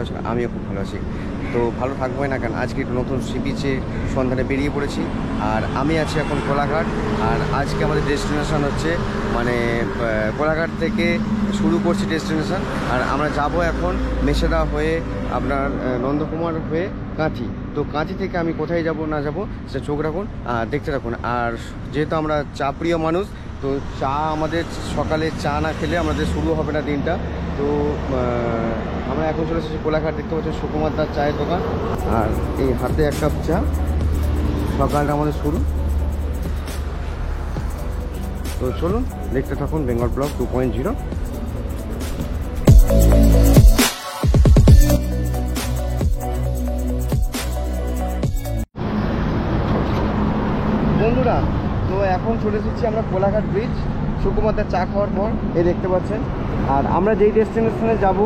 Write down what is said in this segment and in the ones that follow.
আছেন? আমিও খুব ভালো আছি। তো ভালো থাকবোই না কেন, আজকে একটু নতুন সি বিচে সন্ধানে বেরিয়ে পড়েছি। আর আমি আছি এখন কোলাঘাট। আর আজকে আমাদের ডেস্টিনেশন হচ্ছে মানে কোলাঘাট থেকে শুরু করছি ডেস্টিনেশন। আর আমরা যাব এখন মেছেদা হয়ে আপনার নন্দকুমার হয়ে কাঁথি। তো কাঁথি থেকে আমি কোথায় যাব না যাব সেটা চোখ রাখুন আর দেখতে রাখুন। আর যেহেতু আমরা চা প্রিয় মানুষ, তো চা আমাদের সকালে চা না খেলে আমাদের শুরু হবে না দিনটা। তো আমরা এখন চলে এসেছি কোলাঘাট। দেখতে পাচ্ছি সুকুমার দার চায়ের দোকান, আর এই হাতে এক কাপ চা। সকালটা আমাদের শুরু। তো চলুন দেখতে থাকুন বেঙ্গল ব্লগ 2.0। বন্ধুরা, তো এখন চলে এসেছি আমরা কোলাঘাট ব্রিজ সুকুমারদার চা খাওয়ার পর। এই দেখতে পাচ্ছেন। আর আমরা যেই ডেস্টিনেশনে যাব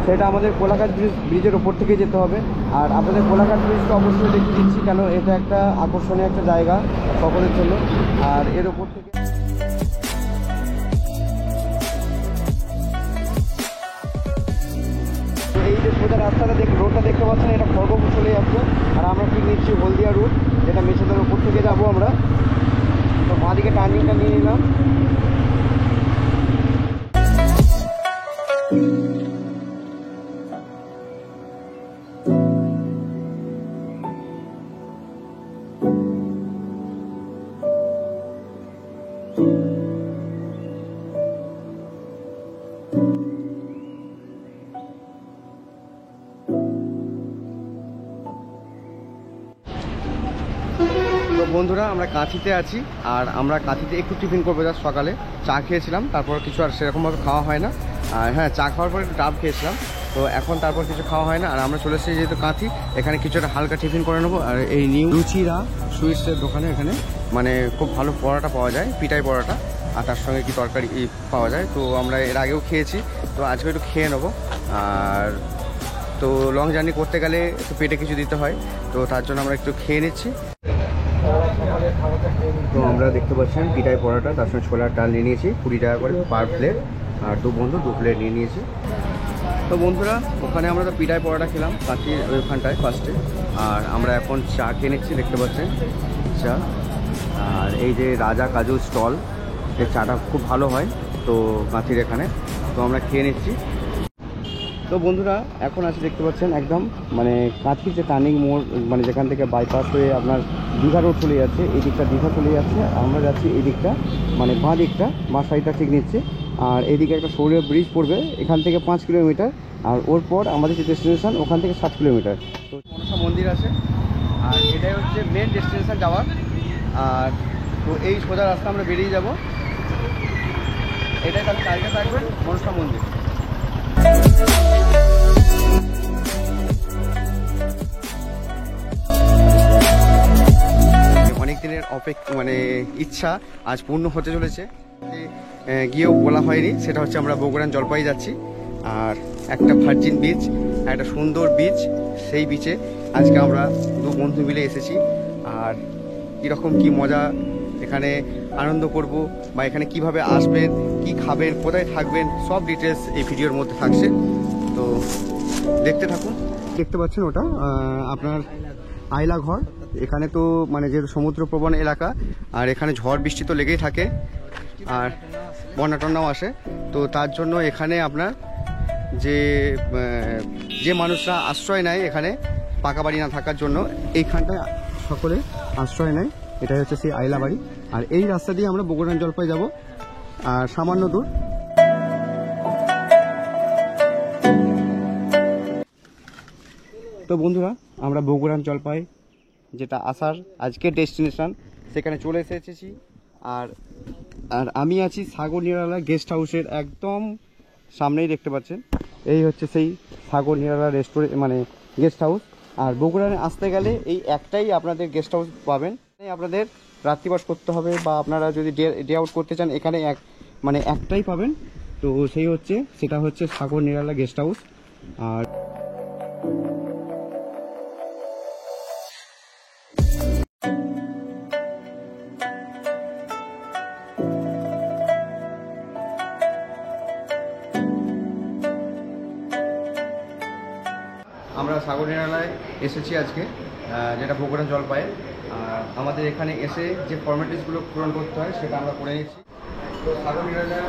সেটা আমাদের কোলাঘাট ব্রিজের ওপর থেকে যেতে হবে। আর আপনাদের কোলাঘাট ব্রিজটা অবশ্যই দেখিয়ে দিচ্ছি, কেন এটা একটা আকর্ষণীয় একটা জায়গা সকলের জন্য। আর এর ওপর থেকে এই যে সোজা রাস্তাটা রোডটা দেখতে পাচ্ছেন, এটা খড়গপুর চলে যাচ্ছে। আর আমরা ঠিক নিচ্ছি হলদিয়া রুট, যেটা মেছেদার ওপর থেকে যাব আমরা। তো বাঁ দিকে টার্নিংটা নিয়ে নিলাম। তো বন্ধুরা, আমরা কাঁথিতে আছি। আর আমরা কাঁথিতে একটু টিফিন করবো, যা সকালে চা খেয়েছিলাম, তারপর কিছু আর সেরকমভাবে খাওয়া হয় না। আর হ্যাঁ, চা খাওয়ার পর একটু ডাব খেয়েছিলাম। তো এখন তারপর কিছু খাওয়া হয় না। আর আমরা চলে এসেছি যেহেতু কাঁথি, এখানে কিছু একটা হালকা টিফিন করে নেবো। আর এই নিউ রুচিরা সুইটসের দোকানে এখানে মানে খুব ভালো পরোটা পাওয়া যায়, পিঠাই পরোটা। আর তার সঙ্গে কি তরকারি পাওয়া যায়। তো আমরা এর আগেও খেয়েছি, তো আজকে একটু খেয়ে নেবো। আর তো লং জার্নি করতে গেলে একটু পেটে কিছু দিতে হয়, তো তার জন্য আমরা একটু খেয়ে নিচ্ছি। তো আমরা দেখতে পাচ্ছেন পিঠাই পরোটা, তার সঙ্গে ছোলার ডাল নিয়ে নিয়েছি 20 টাকা করে পার প্লেট। আর দু বন্ধু 2 প্লেট নিয়ে নিয়েছি। তো বন্ধুরা, ওখানে আমরা তো পিঠাই পরোটা খেলাম কাঁথির ওইখানটায় ফার্স্টে। আর আমরা এখন চা খেয়ে নিচ্ছি, দেখতে পাচ্ছেন চা। আর এই যে রাজা কাজু স্টল, এই চাটা খুব ভালো হয় তো কাঁথির এখানে। তো আমরা খেয়ে নিচ্ছি। তো বন্ধুরা, এখন আছে দেখতে পাচ্ছেন একদম মানে কাঁথির যে টার্নিং মোড়, মানে যেখান থেকে বাইপাস হয়ে আপনার দীঘা রোড চলে যাচ্ছে, এই দিকটা দীঘা চলে যাচ্ছে। আমরা যাচ্ছি এই দিকটা, মানে বাঁ দিকটা, বাঁ সাইডটা ঠিক নিচ্ছে। আর এইদিকে একটা সৌর ব্রিজ পড়বে, এখান থেকে 5 কিলোমিটার। আর ওর পর আমাদের যে ডেস্টিনেশন ওখান থেকে 7 কিলোমিটার। তো মনসা মন্দির আছে, আর এটাই হচ্ছে মেন ডেস্টিনেশন যাওয়ার। আর তো এই সোজা রাস্তা আমরা বেরিয়ে যাব। এটাই তার টার্গেট থাকবেন মনসা মন্দির। অনেক দিনের মানে ইচ্ছা আজ পূর্ণ হতে চলেছে। গিয়েও বলা হয়নি, সেটা হচ্ছে আমরা বগুড়ান জলপাই যাচ্ছি। আর একটা ভার্জিন বিচ, একটা সুন্দর বিচ, সেই বিচে আজকে আমরা 2 বন্ধু মিলে এসেছি। আর কীরকম কি মজা এখানে আনন্দ করব, বা এখানে কিভাবে আসবেন, কি খাবেন, কোথায় থাকবেন, সব ডিটেলস এই ভিডিওর মধ্যে থাকছে। তো দেখতে থাকুন। দেখতে পাচ্ছেন ওটা আপনার আইলা ঘর। এখানে তো মানে যেহেতু সমুদ্রপ্রবণ এলাকা, আর এখানে ঝড় বৃষ্টি তো লেগেই থাকে, আর বন্যা টন্যাও আসে। তো তার জন্য এখানে আপনার যে মানুষরা আশ্রয় নেয় এখানে পাকা বাড়ি না থাকার জন্য, এইখানটায় সকলে আশ্রয় নেয়। এটাই হচ্ছে সেই আইলা বাড়ি। আর এই রাস্তা দিয়ে আমরা বগুড়ান জলপাই যাব, আর সামান্য দূর। তো বন্ধুরা, আমরা বগুড়ান জলপাই যেটা আসার আজকের ডেস্টিনেশন, সেখানে চলে এসেছি। আর আর আমি আছি সাগর নিরালা গেস্ট হাউসের একদম সামনেই, দেখতে পাচ্ছেন। এই হচ্ছে সেই সাগর নিরালা রেস্টুরেন্ট, মানে গেস্ট হাউস। আর বগুড়ানে আসতে গেলে এই একটাই আপনাদের গেস্ট হাউস পাবেন। আপনাদের রাত্রিবাস করতে হবে, বা আপনারা যদি ডে আউট করতে চান, এখানে মানে একটাই পাবেন। তো সেটা হচ্ছে সাগর নিরালা গেস্ট হাউস। আর সাগর নিরালয়ে এসেছি আজকে, যেটা বগুড়া জলপাইয়ে। আর আমাদের এখানে এসে যে ফর্মালিটিসগুলো পূরণ করতে হয় সেটা আমরা করে নিচ্ছি। তো সাগর নিরালয়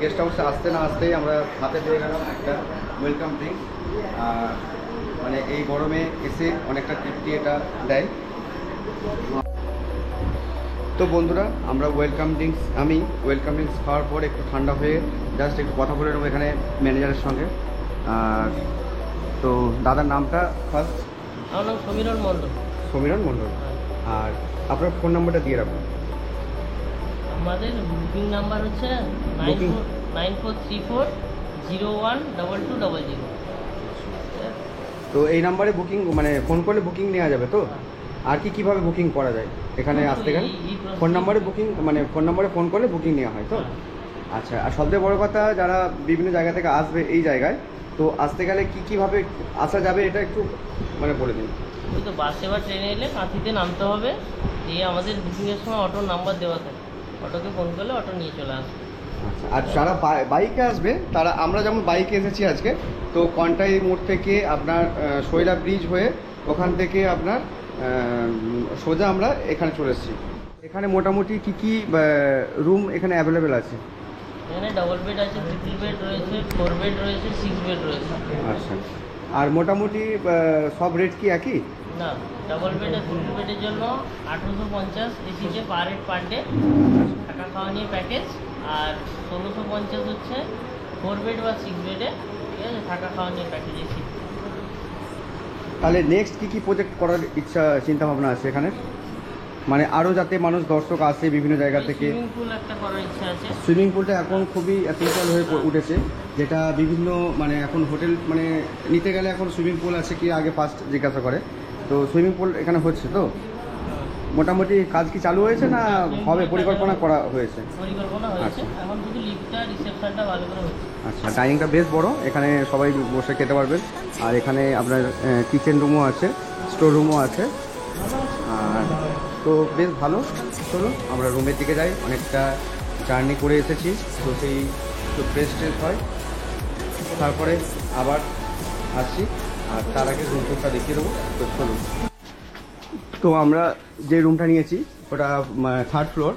গেস্ট হাউসে আসতে না আসতেই আমরা হাতে পেয়ে গেলাম একটা ওয়েলকাম ড্রিঙ্ক। মানে এই গরমে এসে অনেকটা তৃপ্তি এটা দেয়। তো বন্ধুরা, আমরা আমি ওয়েলকাম ড্রিঙ্কস খাওয়ার পর একটু ঠান্ডা হয়ে জাস্ট একটু কথা বলে নেবো এখানে ম্যানেজারের সঙ্গে। আর তো দাদার নামটা ফার্স্ট? আমার নাম সমীরণ মণ্ডল। সমীরণ মণ্ডল। আর আপনার ফোন নাম্বারটা দিয়ে রাখুন। আমাদের বুকিং নাম্বার হচ্ছে 9434012200। তো এই নাম্বারে বুকিং মানে ফোন করলে বুকিং নেওয়া যাবে তো? আর কীভাবে বুকিং করা যায় এখানে আসতে গেলে? ফোন নাম্বারে বুকিং মানে ফোন নাম্বারে ফোন করলে বুকিং নেওয়া হয় তো? আচ্ছা। আর সবথেকে বড় কথা, যারা বিভিন্ন জায়গা থেকে আসবে এই জায়গায়, তো আসতে গেলে কীভাবে আসা যাবে এটা একটু মানে বলে দিন। ওই তো বাসে বা ট্রেনে এলে কাঁথিতে নামতে হবে, দিয়ে আমাদের বুকিংয়ের সময় অটোর নাম্বার দেওয়া থাকে, অটোকে ফোন করলে অটো নিয়ে চলে আসবে। আচ্ছা। আর যারা বাইকে আসবে তারা, আমরা যেমন বাইকে এসেছি আজকে, তো কন্টাই মোড় থেকে আপনার শৈলা ব্রিজ হয়ে ওখান থেকে আপনার সোজা আমরা এখানে চলে এসেছি। এখানে মোটামুটি কী রুম এখানে অ্যাভেলেবেল আছে? এখানে ডবল বেড আছে, ট্রিপল বেড রয়েছে, 4 বেড রয়েছে, 6 বেড রয়েছে। আচ্ছা। আর মোটামুটি সব রেট কি একই? না, ডবল বেড আর ট্রিপল বেডের জন্য 1850 এসিতে পার হেড পার ডে, থাকা খাওয়া নিয়ে প্যাকেজ। আর 1650 হচ্ছে 4 বেড বা 6 বেডে, ঠিক আছে, থাকা খাওয়া নিয়ে প্যাকেজ এসি। তাহলে নেক্সট কী প্রজেক্ট করার ইচ্ছা চিন্তা ভাবনা আছে এখানে? মানে আরও যাতে মানুষ দর্শক আসে বিভিন্ন জায়গা থেকে। সুইমিং পুল একটা করার ইচ্ছা আছে। সুইমিং পুলটা এখন খুবই এসেনশিয়াল হয়ে উঠেছে, যেটা বিভিন্ন মানে এখন হোটেল মানে নিতে গেলে এখন সুইমিং পুল আছে কি আগে ফার্স্ট জিজ্ঞাসা করে। তো সুইমিং পুল এখানে হচ্ছে তো? মোটামুটি কাজ কি চালু হয়েছে না হবে? পরিকল্পনা করা হয়েছে? পরিকল্পনা হয়েছে, এখন শুধু লিফটটা রিসেপশনটা ভালো করে হচ্ছে। আচ্ছা। ডাইনিংটা বেশ বড়, এখানে সবাই বসে খেতে পারবেন। আর এখানে আপনার কিচেন রুমও আছে, স্টোর রুমও আছে। আর তো বেশ ভালো। চলো আমরা রুমের দিকে যাই, অনেকটা জার্নি করে এসেছি, তো সেই একটু ফ্রেশ ট্রেশ হয়, তারপরে আবার আসছি। আর তার আগে রুম টুমটা দেখিয়ে দেবো। তো চলুন। তো আমরা যে রুমটা নিয়েছি ওটা 3rd ফ্লোর,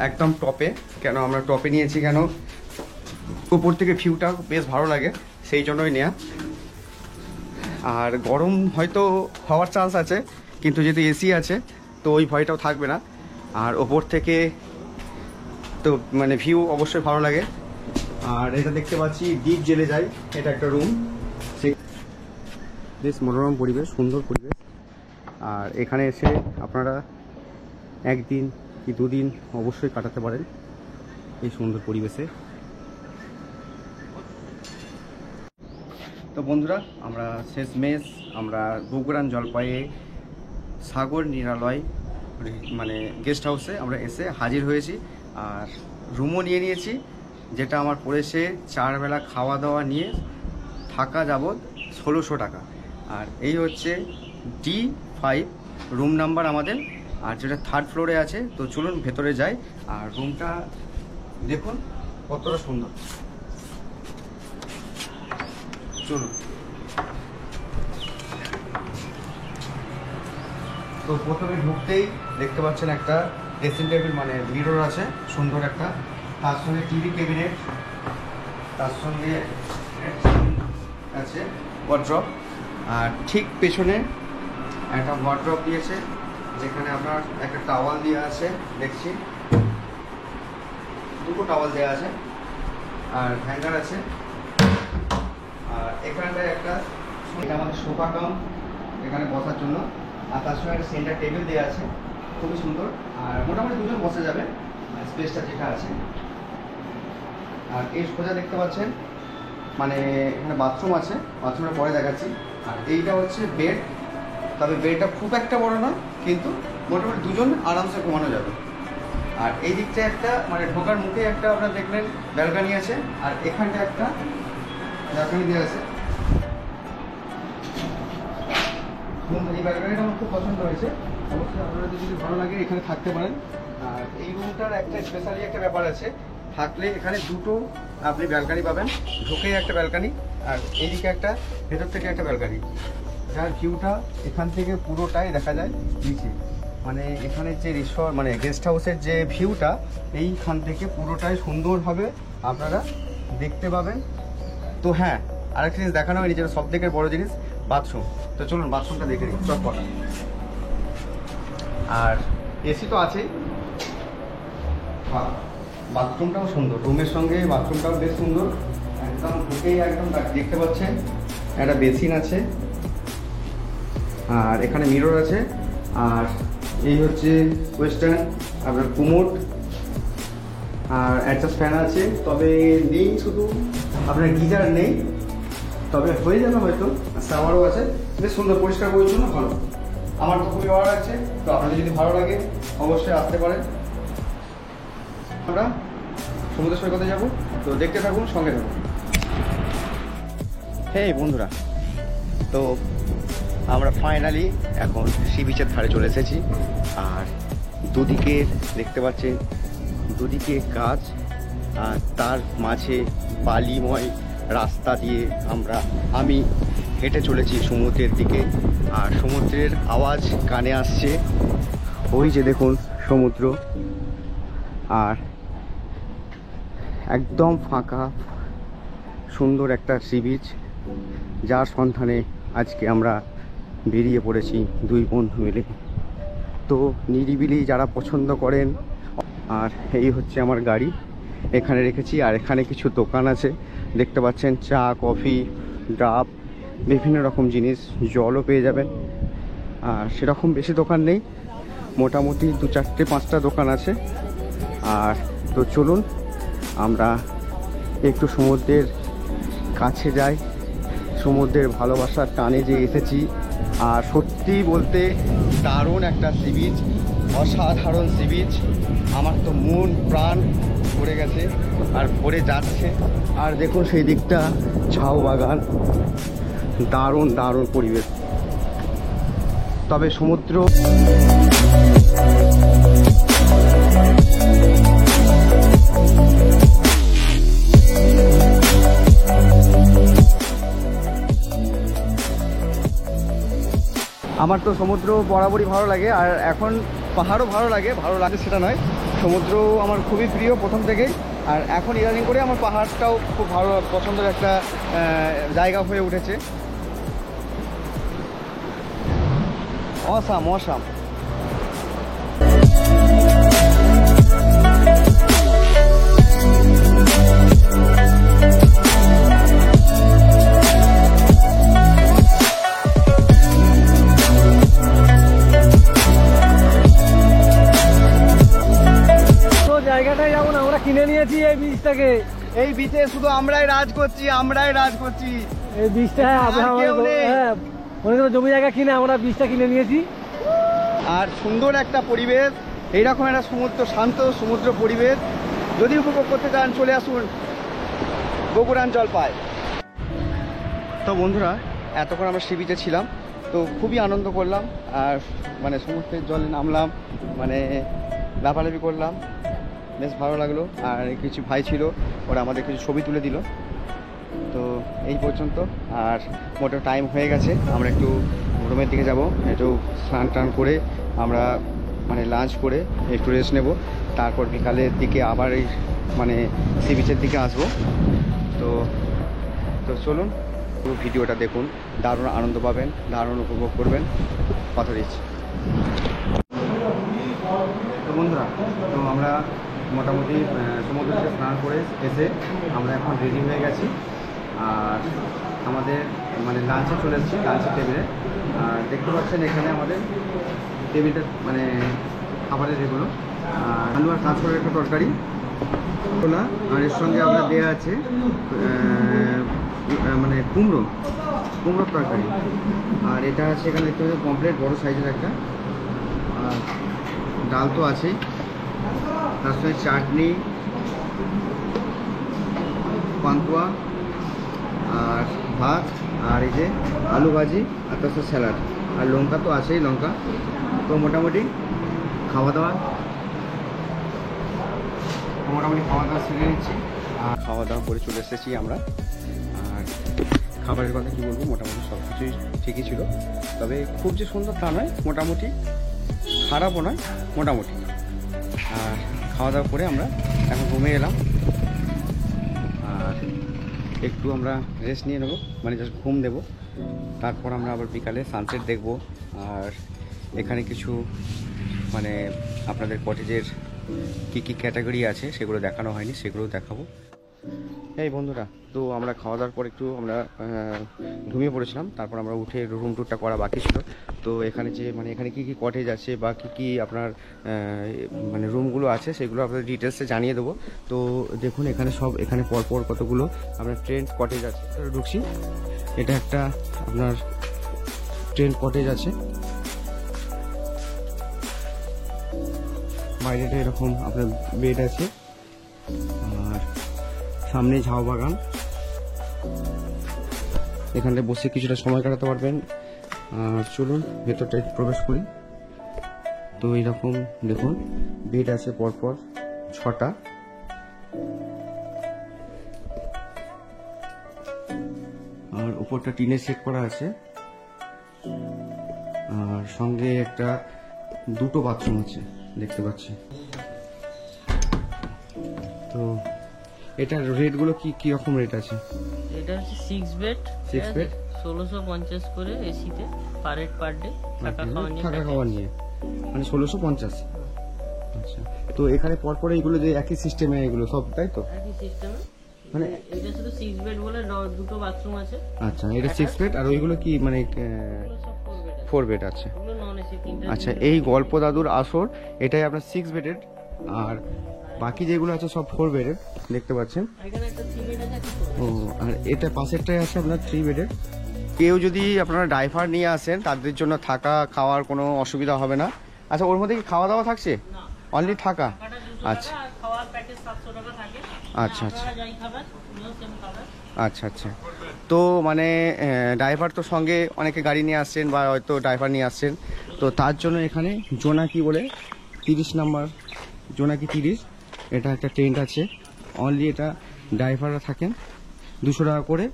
একদম টপে। কেন আমরা টপে নিয়েছি কেন, উপর থেকে ভিউটা বেশ ভালো লাগে, সেই জন্যই নেওয়া। আর গরম হয়তো হওয়ার চান্স আছে, কিন্তু যেহেতু এসি আছে তো ওই ভয়টাও থাকবে না। আর ওপর থেকে তো মানে ভিউ অবশ্যই ভালো লাগে। আর এটা দেখতে পাচ্ছি দ্বীপ জেলে যায়, এটা একটা রুম। সেই বেশ মনোরম পরিবেশ, সুন্দর পরিবেশ। আর এখানে এসে আপনারা একদিন কি দুদিন অবশ্যই কাটাতে পারেন এই সুন্দর পরিবেশে। তো বন্ধুরা, আমরা শেষমেশ আমরা বগুড়া জলপাইয়ে সাগর নিরালয় মানে গেস্ট হাউসে আমরা এসে হাজির হয়েছি। আর রুমও নিয়ে নিয়েছি, যেটা আমার পড়েছে 4 বেলা খাওয়া দাওয়া নিয়ে থাকা যাবত 1600 টাকা। আর এই হচ্ছে D5 রুম নাম্বার আমাদের, আর যেটা 3rd ফ্লোরে আছে। তো চলুন ভেতরে যাই, আর রুমটা দেখুন কতটা সুন্দর। চলুন। তো প্রথমে ঢুকতেই দেখতে পাচ্ছেন একটা ড্রেসিং টেবিল মানে মিরর আছে সুন্দর একটা, তার সঙ্গে টিভি ক্যাবিনেট, তার সঙ্গে আছে ওয়ার্ড্রপ। আর ঠিক পেছনে একটা ওয়ার্ড্রপ দিয়েছে, যেখানে আপনার একটা টাওয়াল দেওয়া আছে, দেখছি 2টো টাওয়াল দেওয়া আছে, আর হ্যাঙ্গার আছে। আর এখানটায় একটা, এটা আমাদের সোফা কাম এখানে বসার জন্য। আর তার সঙ্গে একটা সেন্টার টেবিল দেওয়া আছে, খুবই সুন্দর। আর মোটামুটি 2জন বসে যাবে স্পেসটা যেটা আছে। আর এই সোজা দেখতে পাচ্ছেন মানে এখানে বাথরুম আছে, বাথরুমটা পরে দেখাচ্ছি। আর এইটা হচ্ছে বেড, তবে বেডটা খুব একটা বড় নয়, কিন্তু মোটামুটি 2জন আরামসে ঘুমানো যাবে। আর এই দিকটা একটা মানে ঢোকার মুখে একটা আপনারা দেখলেন ব্যালকানি আছে, আর এখানটা একটা ব্যালকানি দেওয়া আছে। এই ব্যালকানিটা আমার খুব পছন্দ হয়েছে, অবশ্যই আপনাদের যদি ভালো লাগে এখানে থাকতে পারেন। আর এই রুমটার একটা স্পেশালি একটা ব্যাপার আছে, থাকলে এখানে 2টো আপনি ব্যালকানি পাবেন, ঢুকেই একটা ব্যালকানি, আর এইদিকে একটা ভেতর থেকে একটা ব্যালকানি। যার ভিউটা এখান থেকে পুরোটাই দেখা যায় নিচে, মানে এখানে যে রিসর্ট মানে গেস্ট হাউসের যে ভিউটা এইখান থেকে পুরোটাই সুন্দরভাবে আপনারা দেখতে পাবেন। তো হ্যাঁ, আরেকটা জিনিস দেখানো হয়নি, যেটা সব থেকে বড় জিনিস বাথরুম। তো চলুন বাথরুমটা দেখে নিই চটপট। আর এসি তো আছেই, বাথরুমটাও সুন্দর, রুমের সঙ্গে বাথরুমটাও বেশ সুন্দর। একদম ঢুকেই একদম দেখতে পাচ্ছেন একটা বেসিন আছে, আর এখানে মিরর আছে, আর এই হচ্ছে ওয়েস্টার্ন আপনার কুমোড, আর অ্যাডজাস্ট ফ্যান আছে। তবে নেই শুধু আপনার গিজার নেই, তবে হয়ে যাবে হয়তো। শাওয়ারও আছে, বেশ সুন্দর পরিষ্কার পরিচ্ছন্ন, ভালো। আমার তো খুবই ভালো লাগছে। তো আপনাদের যদি ভালো লাগে অবশ্যই আসতে পারেন। আমরা সমুদ্র সৈকতে যাবো, তো দেখতে থাকুন, সঙ্গে থাকুন। হ্যাঁ বন্ধুরা, তো আমরা ফাইনালি এখন সি বিচের ধারে চলে এসেছি। আর দুদিকে দেখতে পাচ্ছেন, দুদিকে গাছ, আর তার মাঝে বালিময় রাস্তা দিয়ে আমি হেঁটে চলেছি সমুদ্রের দিকে। আর সমুদ্রের আওয়াজ কানে আসছে, ওই যে দেখুন সমুদ্র, আর একদম ফাঁকা সুন্দর একটা সি বিচ, যার সন্ধানে আজকে আমরা বেরিয়ে পড়েছি দুই বন্ধু মিলে। তো নিরিবিলি যারা পছন্দ করেন, আর এই হচ্ছে আমার গাড়ি এখানে রেখেছি। আর এখানে কিছু দোকান আছে দেখতে পাচ্ছেন, চা, কফি, ডাব, বিভিন্ন রকম জিনিস, জলও পেয়ে যাবেন। আর সেরকম বেশি দোকান নেই, মোটামুটি 2-4-5টা দোকান আছে। আর তো চলুন আমরা একটু সমুদ্রের কাছে যাই, সমুদ্রের ভালোবাসার টানে যে এসেছি। আর সত্যি বলতে দারুণ একটা সি বিচ, অসাধারণ সি বিচ। আমার তো মন প্রাণ ভরে গেছে আর ভরে যাচ্ছে। আর দেখুন সেই দিকটা ঝাউ বাগান, দারুণ দারুণ পরিবেশ। তবে সমুদ্র আমার তো সমুদ্র বরাবরই ভালো লাগে, আর এখন পাহাড়ও ভালো লাগে সেটা নয়, সমুদ্র আমার খুবই প্রিয় প্রথম থেকেই। আর এখন ইদানিং করে আমার পাহাড়টাও খুব ভালো পছন্দের একটা জায়গা হয়ে উঠেছে। অসাম। জায়গাটাই যেমন আমরা কিনে নিয়েছি এই বীজটাকে, এই বিচে শুধু আমরাই রাজ করছি। এই বীজটা অনেক জমি জায়গা কিনে আমরা বীজটা কিনে নিয়েছি। আর সুন্দর একটা পরিবেশ, এইরকম একটা সমুদ্র, শান্ত সমুদ্র পরিবেশ যদি উপভোগ করতে চান চলে আসুন বগুড়ান জলপাই। তো বন্ধুরা, এতক্ষণ আমরা সি বিচে ছিলাম, তো খুবই আনন্দ করলাম। আর মানে সমুদ্রের জলে নামলাম, মানে লাফালাফি করলাম, বেশ ভালো লাগলো। আর কিছু ভাই ছিল, ওরা আমাদের কিছু ছবি তুলে দিল। তো এই পর্যন্ত। আর মোটো টাইম হয়ে গেছে, আমরা একটু রুমের দিকে যাব, একটু স্নান টান করে আমরা মানে লাঞ্চ করে একটু রেস্ট নেব। তারপর বিকালের দিকে আবার এই মানে সি বিচের দিকে আসবো। তো চলুন পুরো ভিডিওটা দেখুন, দারুণ আনন্দ পাবেন, দারুণ উপভোগ করবেন, কথা দিচ্ছি। তো বন্ধুরা, তো আমরা মোটামুটি সমুদ্র থেকে স্নান করে এসে আমরা এখন রেডি হয়ে গেছি। আর আমাদের মানে লাঞ্চে চলে এসেছি, লাঞ্চের টেবিলে। আর দেখতে পাচ্ছেন এখানে আমাদের টেবিলটা মানে খাবারের যেগুলো, আলু আর কাঁচকলার একটা তরকারি, ছোলা, আর এর সঙ্গে আমরা দেওয়া আছে মানে কুমড়োর তরকারি। আর এটা আছে এখানে দেখতে পাচ্ছেন কমপ্লিট বড়ো সাইজের একটা। আর ডাল তো আছেই, তার সঙ্গে চাটনি, পান্তুয়া, আর ভাত, আর এই যে আলু ভাজি, আর তার সাথে স্যালাড, আর লঙ্কা তো আছেই, লঙ্কা। তো মোটামুটি খাওয়া দাওয়া সেরে নিচ্ছি। আর খাওয়া দাওয়া করে চলে এসেছি আমরা। আর খাবারের কথা কী বলবো, মোটামুটি সব কিছুই ঠিকই ছিল, তবে খুব যে সুন্দর তা নয়, মোটামুটি, খারাপও নয়, মোটামুটি। আর খাওয়া দাওয়া করে আমরা এখন রুমে এলাম, আর একটু আমরা রেস্ট নিয়ে নেবো, মানে জাস্ট ঘুম দেবো। তারপর আমরা আবার বিকালে সানসেট দেখব। আর এখানে কিছু মানে আপনাদের কটেজের কী কী ক্যাটাগরি আছে সেগুলো দেখানো হয়নি, সেগুলো দেখাবো। এই বন্ধুরা, তো আমরা খাওয়া দাওয়ার পর একটু আমরা ঘুমিয়ে পড়েছিলাম, তারপর আমরা উঠে রুম ট্যুরটা করা বাকি ছিল। তো এখানে যে মানে এখানে কী কী কটেজ আছে বা কী কী আপনার মানে রুমগুলো আছে সেগুলো আপনাদের ডিটেলসে জানিয়ে দেবো। তো দেখুন এখানে সব, এখানে পরপর কতগুলো আপনার ট্রেন্ড কটেজ আছে। ঢুকছি, এটা একটা আপনার ট্রেন্ড কটেজ আছে, বাইরেটা এরকম আপনার বেড আছে, আর সামনে ঝাউ বাগান, এখানটায় বসে কিছুটা সময় কাটাতে পারবেন। আর চলুন ভেতরটায় প্রবেশ করি। তো এইরকম দেখুন বেড আছে পরপর 6টা, আর উপরটা টিনের সেট করা আছে, আর সঙ্গে একটা 2টো বাথরুম আছে দেখতে পাচ্ছি। তো এটার রেটগুলো কি রকম রেট আছে? এটা হচ্ছে 6 বেড, 6 বেড 1650 করে এসিতে পার হেড পার ডে, থাকা খাওয়া নিয়ে মানে 1650। আচ্ছা, তো এখানে পরপর এইগুলো যে একই সিস্টেমে এগুলো সব, তাই তো? একই সিস্টেমে, মানে এটা শুধু 6 বেড বলে 2টো বাথরুম আছে। আচ্ছা, এটা 6 বেড, আর ওইগুলো কি মানে এগুলো সব 4 বেড আছে? ওগুলো নন এসি 3টা। আচ্ছা, এই গল্প দাদুর আসর এটাই আপনার 6 বেডের, আর বাকি যেগুলো আছে সব 4 বেডের দেখতে পাচ্ছেন। এখানে একটা 3 বেড আছে, ও, আর এটা পাশেরটাই আছে আপনার 3 বেডের। কেউ যদি আপনারা ড্রাইভার নিয়ে আসেন তাদের জন্য থাকা খাওয়ার কোনো অসুবিধা হবে না। আচ্ছা, ওর মধ্যে কি খাওয়া দাওয়া থাকছে? না, অনলি থাকা? টাকাটা 200 আচ্ছা টাকা, আর খাওয়ার প্যাকেজ 700 টাকা থাকে। আচ্ছা আচ্ছা আপনারা যাই খাবেন ওগুলো সেম খাবেন। আচ্ছা আচ্ছা। তো মানে ড্রাইভার তো সঙ্গে অনেকে গাড়ি নিয়ে আসছেন বা হয়তো ড্রাইভার নিয়ে আসছেন, তো তার জন্য এখানে জোনাকি বলে 30 নাম্বার, জোনাকি 30, এটা একটা টেন্ট আছে। অনলি এটা ড্রাইভাররা থাকেন, 200 টাকা করে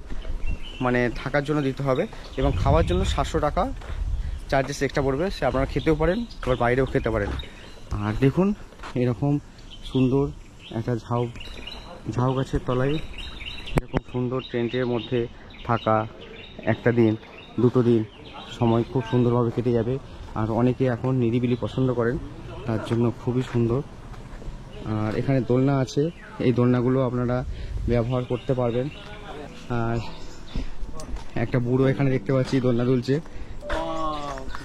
মানে থাকার জন্য দিতে হবে, এবং খাওয়ার জন্য 700 টাকা চার্জেস এক্সট্রা পড়বে। সে আপনারা খেতেও পারেন, আবার বাইরেও খেতে পারেন। আর দেখুন এরকম সুন্দর একটা ঝাউ গাছের তলায় এরকম সুন্দর টেন্টের মধ্যে থাকা, একটা দিন 2টো দিন সময় খুব সুন্দরভাবে কেটে যাবে। আর অনেকে এখন নিরিবিলি পছন্দ করেন, তার জন্য খুবই সুন্দর। আর এখানে দোলনা আছে, এই দোলনাগুলো আপনারা ব্যবহার করতে পারবেন। আর একটা বুড়ো এখানে দেখতে পাচ্ছি দোলনা দুলছে,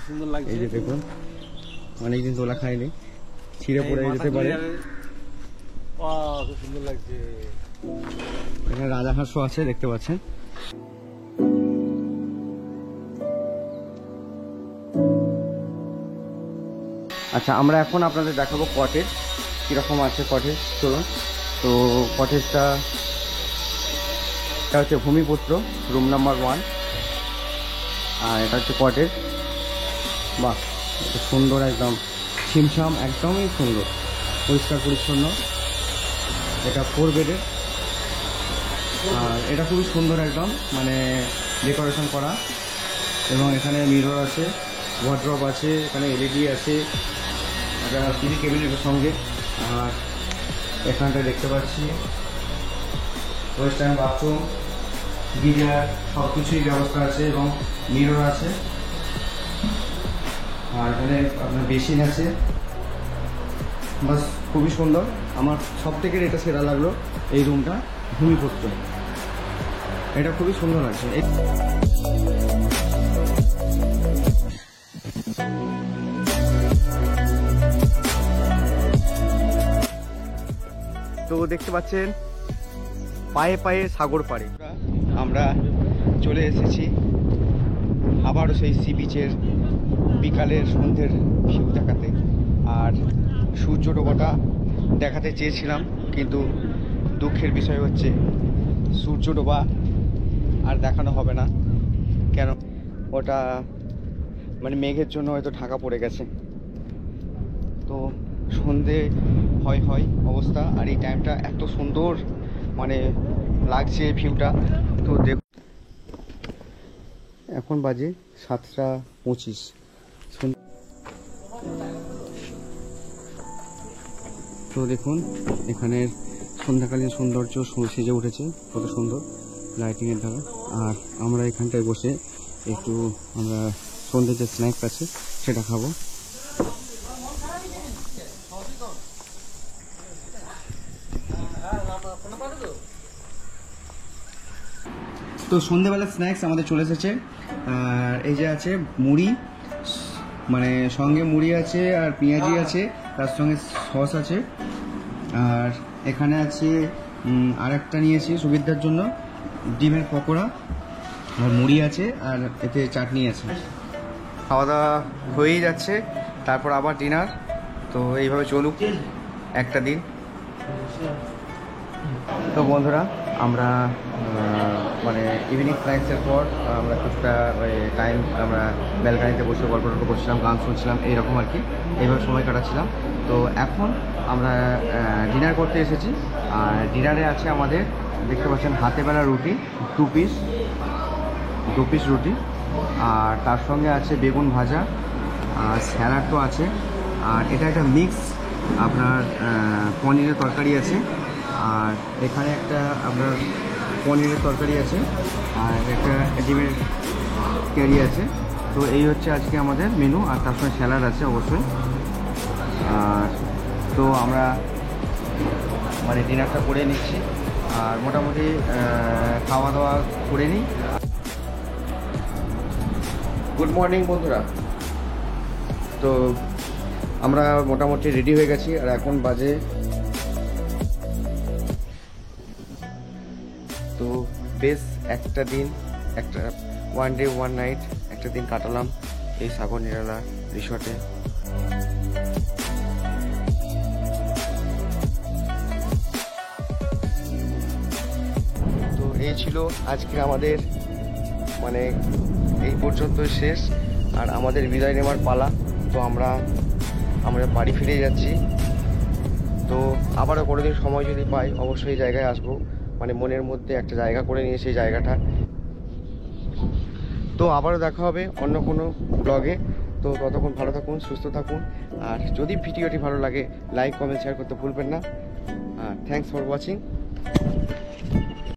সুন্দর লাগছে। এই যে দেখুন, অনেকদিন দোলা খায়নি, ছিঁড়ে পড়ে যেতে পারে। খুব সুন্দর লাগছে। এখানে রাজাহাঁসও আছে দেখতে পাচ্ছেন। আচ্ছা, আমরা এখন আপনাদের দেখাবো কটেজ কীরকম আছে। কটেজ চলুন। তো কটেজটা এটা হচ্ছে ভূমিপুত্র, রুম নাম্বার 1, আর এটা হচ্ছে কটেজ। বাহ, সুন্দর, একদম ছিমছাম, একদমই সুন্দর, পরিষ্কার পরিচ্ছন্ন। এটা 4 বেডের, আর এটা খুবই সুন্দর একদম মানে ডেকোরেশন করা, এবং এখানে মিরর আছে, ওয়ার্ড্রপ আছে, এখানে এলইডি আছে, একটা টিভি ক্যাবিনেটের সঙ্গে। আর এখানটা দেখতে পাচ্ছি ওয়েস্টার্ন বাথরুম, গিজার, সব কিছুই ব্যবস্থা আছে, এবং মিরর আছে। আর এখানে আপনার বেসিন আছে। বাস, খুবই সুন্দর। আমার সব থেকে এটা সেরা লাগলো এই রুমটা, ভূমিপুত্র, এটা খুবই সুন্দর লাগছে। তো দেখতে পাচ্ছেন পায়ে পায়ে সাগর পাড়ে আমরা চলে এসেছি আবারও সেই সি বিচের বিকালের সন্ধ্যের ভিউ দেখাতে। আর সূর্য ডোবাটা দেখাতে চেয়েছিলাম, কিন্তু দুঃখের বিষয় হচ্ছে সূর্য ডোবা আর দেখানো হবে না। কেন? ওটা মানে মেঘের জন্য হয়তো ঢাকা পড়ে গেছে। তো সন্ধে হয় অবস্থা, আর এই টাইমটা এত সুন্দর মানে লাগছে ভিউটা। তো এখন বাজে 7:25। তো দেখুন এখানের সন্ধ্যাকালীন সৌন্দর্য সেজে উঠেছে, কত সুন্দর লাইটিংয়ের দ্বারা। আর আমরা এখানটায় বসে একটু আমরা সন্ধ্যের যে স্ন্যাক্স আছে সেটা খাবো। তো সন্ধ্যেবেলা স্ন্যাক্স আমাদের চলে এসেছে। আর এই যে আছে মুড়ি, মানে সঙ্গে মুড়ি আছে আর পেঁয়াজি আছে, তার সঙ্গে সস আছে। আর এখানে আছে আরেকটা নিয়েছি সুবিধার জন্য ডিমের পকোড়া, আর মুড়ি আছে, আর এতে চাটনি আছে। খাওয়া দাওয়া হয়েই যাচ্ছে, তারপর আবার ডিনার। তো এইভাবে চলুক একটা দিন। তো বন্ধুরা আমরা মানে ইভিনিং স্ন্যাক্সের পর আমরা কিছুটা টাইম আমরা ব্যালকানিতে বসে গল্প টল্প করছিলাম, গান শুনছিলাম, এইরকম আর কি, এইভাবে সময় কাটাচ্ছিলাম। তো এখন আমরা ডিনার করতে এসেছি। আর ডিনারে আছে আমাদের, দেখতে পাচ্ছেন হাতে বেলা রুটি, 2 পিস রুটি, আর তার সঙ্গে আছে বেগুন ভাজা, আর স্যালাড তো আছে। আর এটা একটা মিক্স আপনার পনিরের তরকারি আছে, আর এখানে একটা আপনার পনিরের তরকারি আছে, আর একটা ডিমের কারি আছে। তো এই হচ্ছে আজকে আমাদের মেনু, আর তার সঙ্গে স্যালাড আছে অবশ্যই। আর তো আমরা মানে ডিনারটা করে নিচ্ছি, আর মোটামুটি খাওয়া দাওয়া করে নিই। গুড মর্নিং বন্ধুরা। তো আমরা মোটামুটি রেডি হয়ে গেছি, আর এখন বাজে, তো বেশ একটা দিন, একটা 1 ডে 1 নাইট একটা দিন কাটালাম এই সাগর নিরালা রিসর্টে। তো এই ছিল আজকে আমাদের, মানে এই পর্যন্ত শেষ, আর আমাদের বিদায় নেওয়ার পালা। তো আমরা বাড়ি ফিরে যাচ্ছি। তো আবারও কোনোদিন সময় যদি পাই অবশ্যই এই জায়গায় আসবো, মানে মনের মধ্যে একটা জায়গা করে নিয়ে সেই জায়গাটা। তো আবারও দেখা হবে অন্য কোনো ব্লগে। তো ততক্ষণ ভালো থাকুন, সুস্থ থাকুন, আর যদি ভিডিওটি ভালো লাগে লাইক কমেন্ট শেয়ার করতে ভুলবেন না। Thanks for watching.